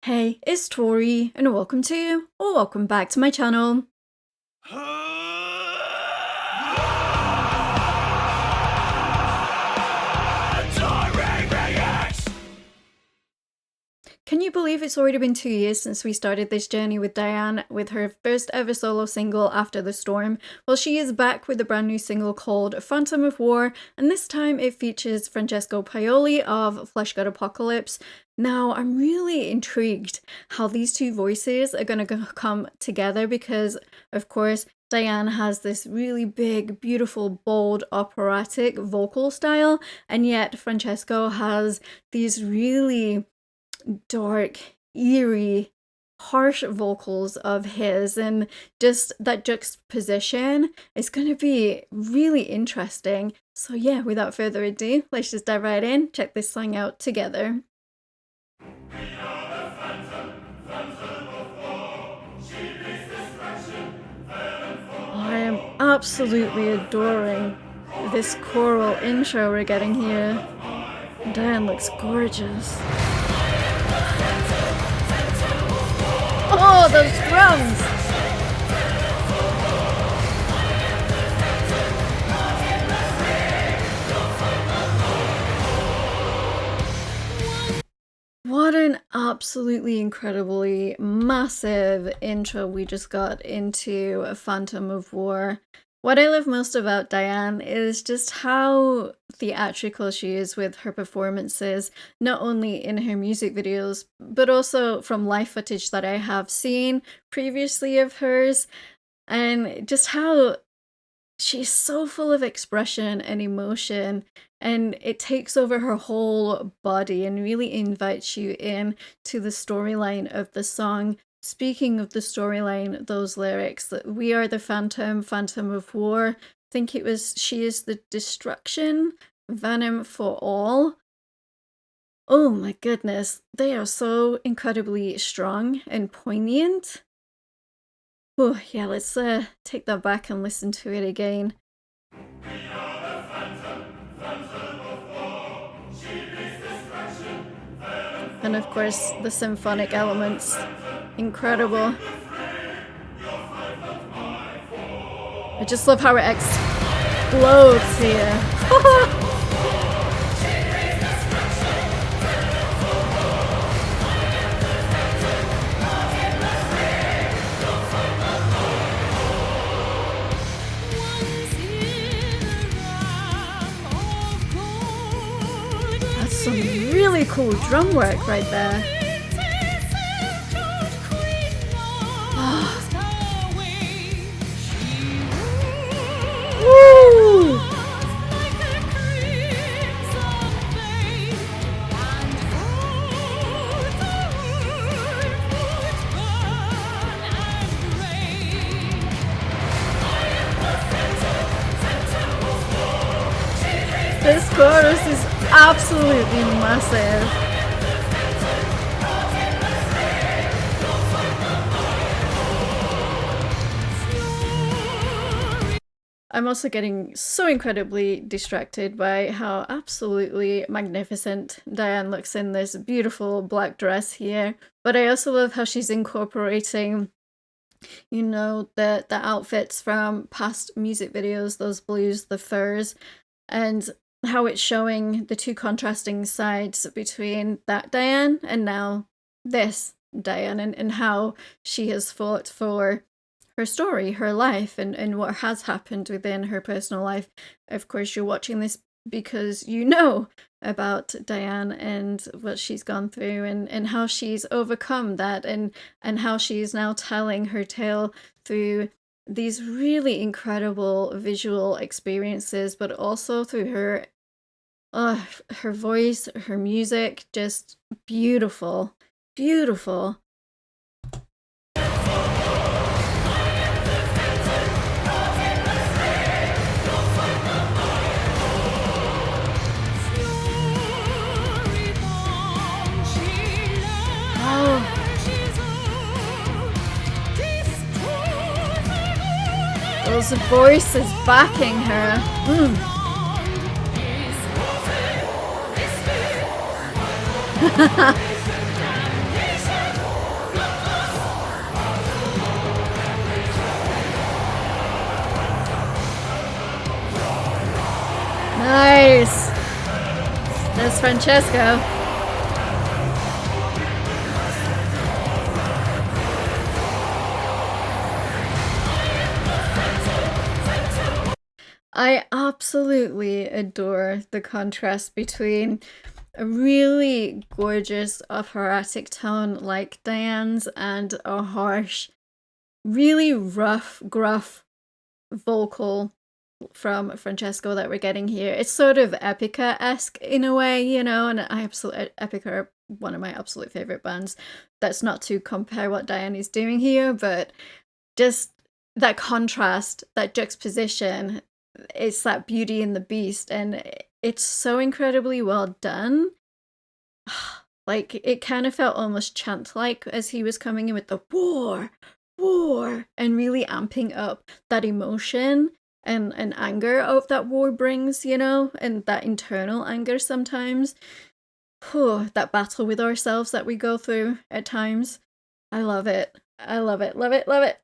Hey, it's Tori, and welcome back to my channel. Can you believe it's already been 2 years since we started this journey with Dianne with her first ever solo single, After the Storm? Well, she is back with a brand new single called Phantom of War, and this time it features Francesco Paoli of Flesh God Apocalypse. Now, I'm really intrigued how these two voices are going to come together because, of course, Dianne has this really big, beautiful, bold, operatic vocal style, and yet Francesco has these really dark, eerie, harsh vocals of his, and just that juxtaposition is going to be really interesting. So yeah, without further ado, let's just dive right in, check this song out together. I am absolutely adoring this choral intro we're getting here. Dianne looks gorgeous. Oh, those drums! What an absolutely incredibly massive intro we just got into A Phantom of War. What I love most about Dianne is just how theatrical she is with her performances, not only in her music videos, but also from live footage that I have seen previously of hers, and just how she's so full of expression and emotion, and it takes over her whole body and really invites you in to the storyline of the song. Speaking of the storyline, those lyrics, that we are the phantom of war. I think it was, she is the destruction, venom for all. Oh my goodness, they are so incredibly strong and poignant. Oh yeah, let's take that back and listen to it again. And of course, the symphonic elements, incredible. I just love how it explodes here. That's some really cool drum work right there. Woo! This chorus is absolutely massive. I'm also getting so incredibly distracted by how absolutely magnificent Dianne looks in this beautiful black dress here. But I also love how she's incorporating, you know, the outfits from past music videos, those blues, the furs, and how it's showing the two contrasting sides between that Dianne and now this Dianne, and how she has fought for her story, her life, and what has happened within her personal life. Of course, you're watching this because you know about Dianne and what she's gone through, and how she's overcome that, and how she's now telling her tale through these really incredible visual experiences, but also through her voice, her music, just beautiful, beautiful. Those voices backing her. Yes, Francesco. I absolutely adore the contrast between a really gorgeous operatic tone like Diane's and a harsh, really rough, gruff vocal from Francesco that we're getting here. It's sort of Epica-esque in a way, you know, and Epica are one of my absolute favorite bands. That's not to compare what Dianne is doing here, but just that contrast, that juxtaposition, it's that beauty in the beast, and it's so incredibly well done. Like, it kind of felt almost chant-like as he was coming in with the war, and really amping up that emotion and anger of that war brings, you know, and that internal anger sometimes. That battle with ourselves that we go through at times. I love it. I love it, love it, love it.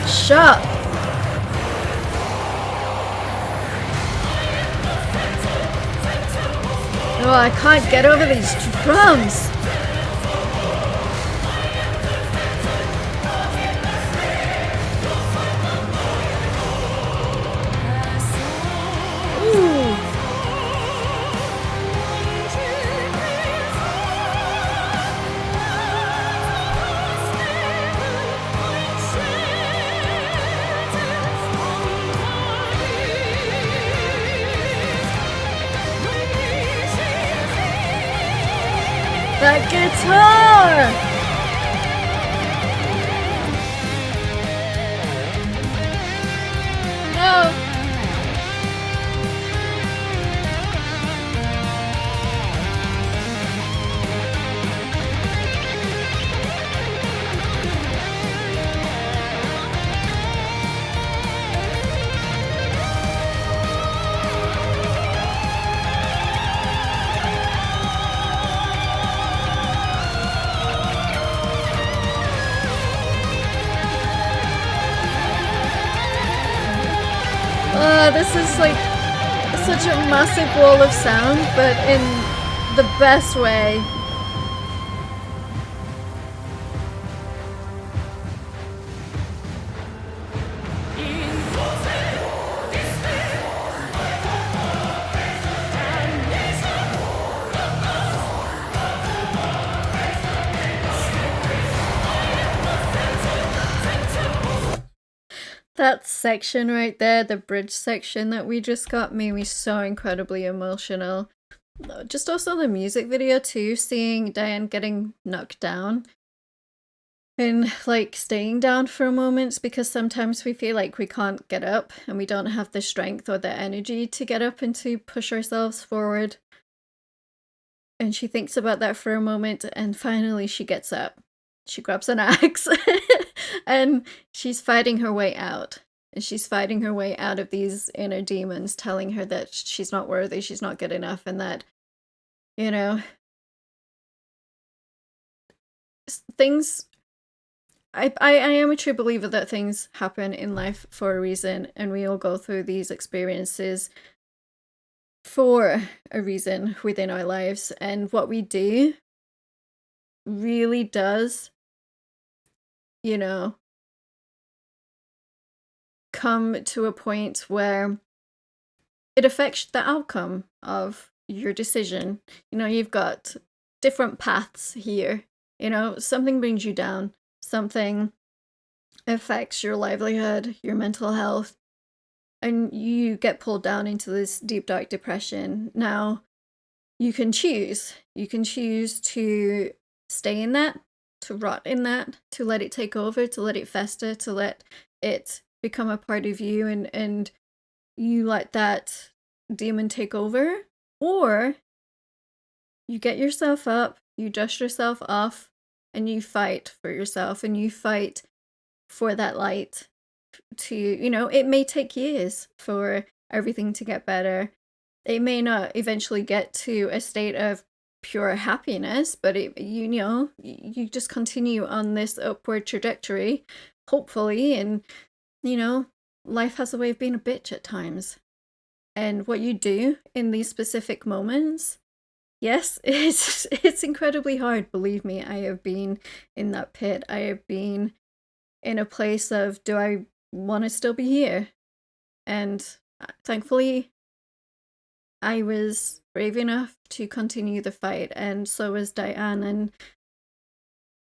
Shut. Oh, I can't get over these drums. Ooh. That guitar! No! This is like such a massive wall of sound, but in the best way. That section right there, the bridge section that we just got, made me so incredibly emotional. Just also the music video too, seeing Dianne getting knocked down and like staying down for a moment, because sometimes we feel like we can't get up and we don't have the strength or the energy to get up and to push ourselves forward. And she thinks about that for a moment, and finally she gets up. She grabs an axe and she's fighting her way out. And she's fighting her way out of these inner demons telling her that she's not worthy, she's not good enough, and that, you know, things... I am a true believer that things happen in life for a reason, and we all go through these experiences for a reason within our lives, and what we do really does, you know, come to a point where it affects the outcome of your decision. You know, you've got different paths here. You know, something brings you down, something affects your livelihood, your mental health, and you get pulled down into this deep, dark depression. Now, you can choose. You can choose to stay in that, to rot in that, to let it take over, to let it fester, to let it become a part of you, and you let that demon take over. Or you get yourself up, you dust yourself off, and you fight for yourself, and you fight for that light to, you know, it may take years for everything to get better. It may not eventually get to a state of pure happiness, but it, you know, you just continue on this upward trajectory hopefully, and, you know, life has a way of being a bitch at times. And what you do in these specific moments, yes, it's incredibly hard. Believe me, I have been in that pit. I have been in a place of, do I want to still be here? And thankfully, I was brave enough to continue the fight, and so was Dianne. And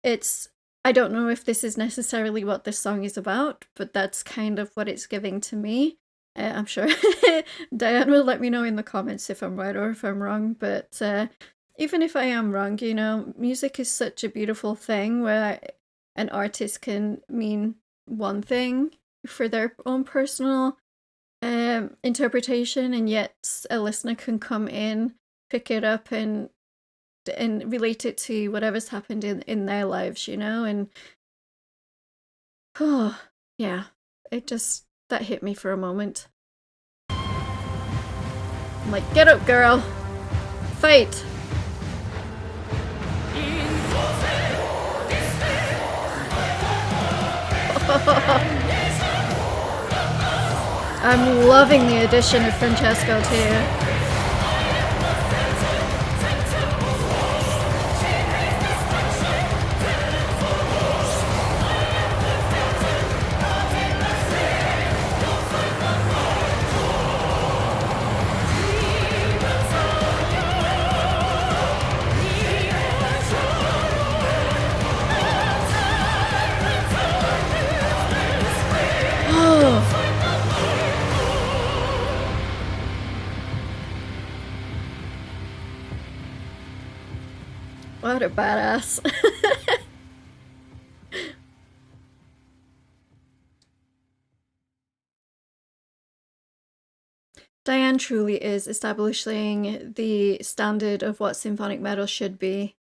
it's, I don't know if this is necessarily what this song is about, but that's kind of what it's giving to me. I'm sure Dianne will let me know in the comments if I'm right or if I'm wrong, but even if I am wrong, you know, music is such a beautiful thing where an artist can mean one thing for their own personal interpretation, and yet a listener can come in, pick it up, and relate it to whatever's happened in their lives, you know? And oh, yeah, it just, that hit me for a moment. I'm like, get up, girl, fight. I'm loving the addition of Francesco too. What a badass. Dianne truly is establishing the standard of what symphonic metal should be,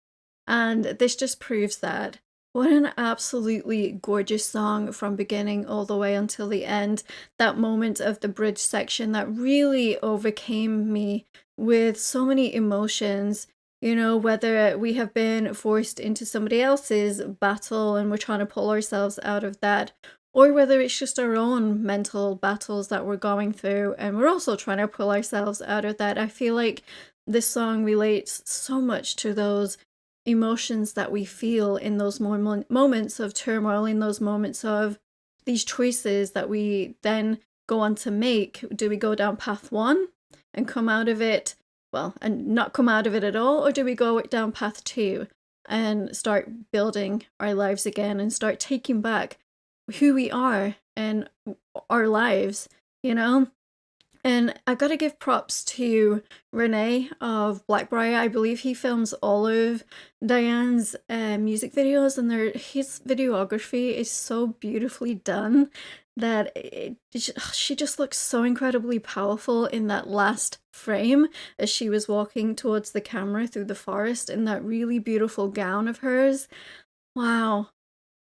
and this just proves that. What an absolutely gorgeous song from beginning all the way until the end. That moment of the bridge section that really overcame me with so many emotions. You know, whether we have been forced into somebody else's battle and we're trying to pull ourselves out of that, or whether it's just our own mental battles that we're going through and we're also trying to pull ourselves out of that. I feel like this song relates so much to those emotions that we feel in those moments of turmoil, in those moments of these choices that we then go on to make. Do we go down path one and come out of it, well, and not come out of it at all, or do we go down path two and start building our lives again and start taking back who we are and our lives, you know? And I gotta give props to Renee of Blackbriar. I believe he films all of Dianne's music videos, and his videography is so beautifully done that she just looks so incredibly powerful in that last frame as she was walking towards the camera through the forest in that really beautiful gown of hers. Wow.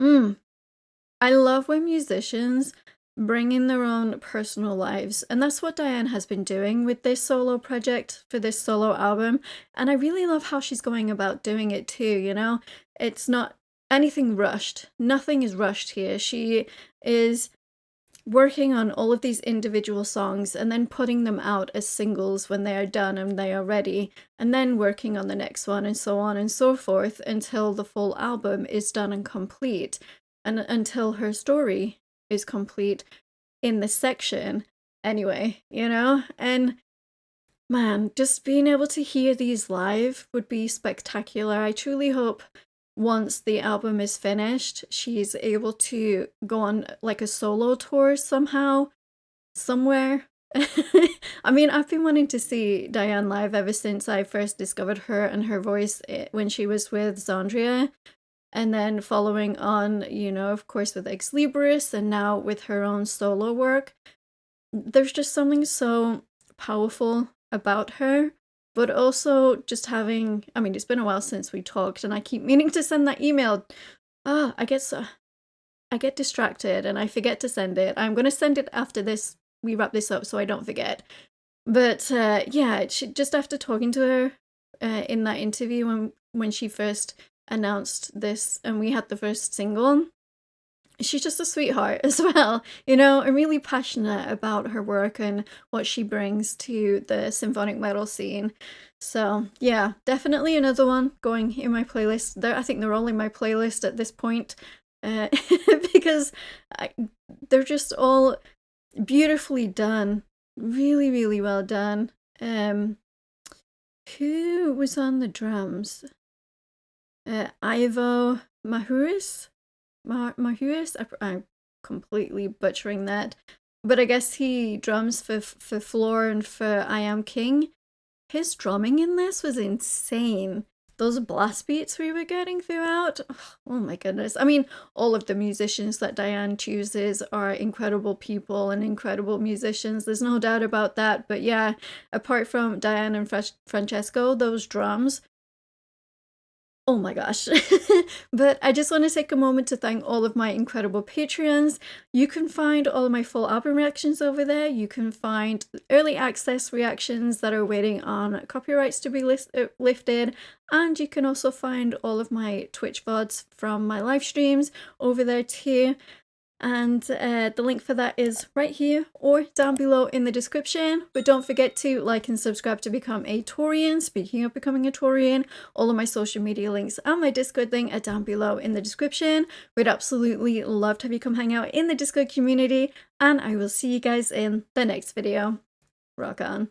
I love when musicians bring in their own personal lives, and that's what Dianne has been doing with this solo project for this solo album, and I really love how she's going about doing it too, you know? It's not anything rushed. Nothing is rushed here. She is working on all of these individual songs and then putting them out as singles when they are done and they are ready, and then working on the next one and so on and so forth until the full album is done and complete, and until her story is complete in this section anyway, you know? And man, just being able to hear these live would be spectacular. I truly hope once the album is finished, she's able to go on like a solo tour somehow, somewhere. I mean, I've been wanting to see Dianne live ever since I first discovered her and her voice when she was with Zandria. And then following on, you know, of course, with Ex Libris and now with her own solo work. There's just something so powerful about her, but also just having, I mean, it's been a while since we talked and I keep meaning to send that email. I get distracted and I forget to send it. I'm going to send it after this, we wrap this up so I don't forget. But yeah, just after talking to her in that interview when she first announced this and we had the first single, she's just a sweetheart as well, you know, and really passionate about her work and what she brings to the symphonic metal scene. So yeah, definitely another one going in my playlist. I think they're all in my playlist at this point, uh, because I, they're just all beautifully done, really, really well done. Um, who was on the drums? Ivo Mahuris? Mahuris? I'm completely butchering that. But I guess he drums for Floor and for I Am King. His drumming in this was insane. Those blast beats we were getting throughout. Oh my goodness. I mean, all of the musicians that Dianne chooses are incredible people and incredible musicians. There's no doubt about that. But yeah, apart from Dianne and Francesco, those drums, oh my gosh. But I just want to take a moment to thank all of my incredible Patreons. You can find all of my full album reactions over there. You can find early access reactions that are waiting on copyrights to be lifted. And you can also find all of my Twitch VODs from my live streams over there too. And the link for that is right here or down below in the description. But don't forget to like and subscribe to become a Taurian. Speaking of becoming a Taurian, all of my social media links and my Discord link are down below in the description. We'd absolutely love to have you come hang out in the Discord community. And I will see you guys in the next video. Rock on.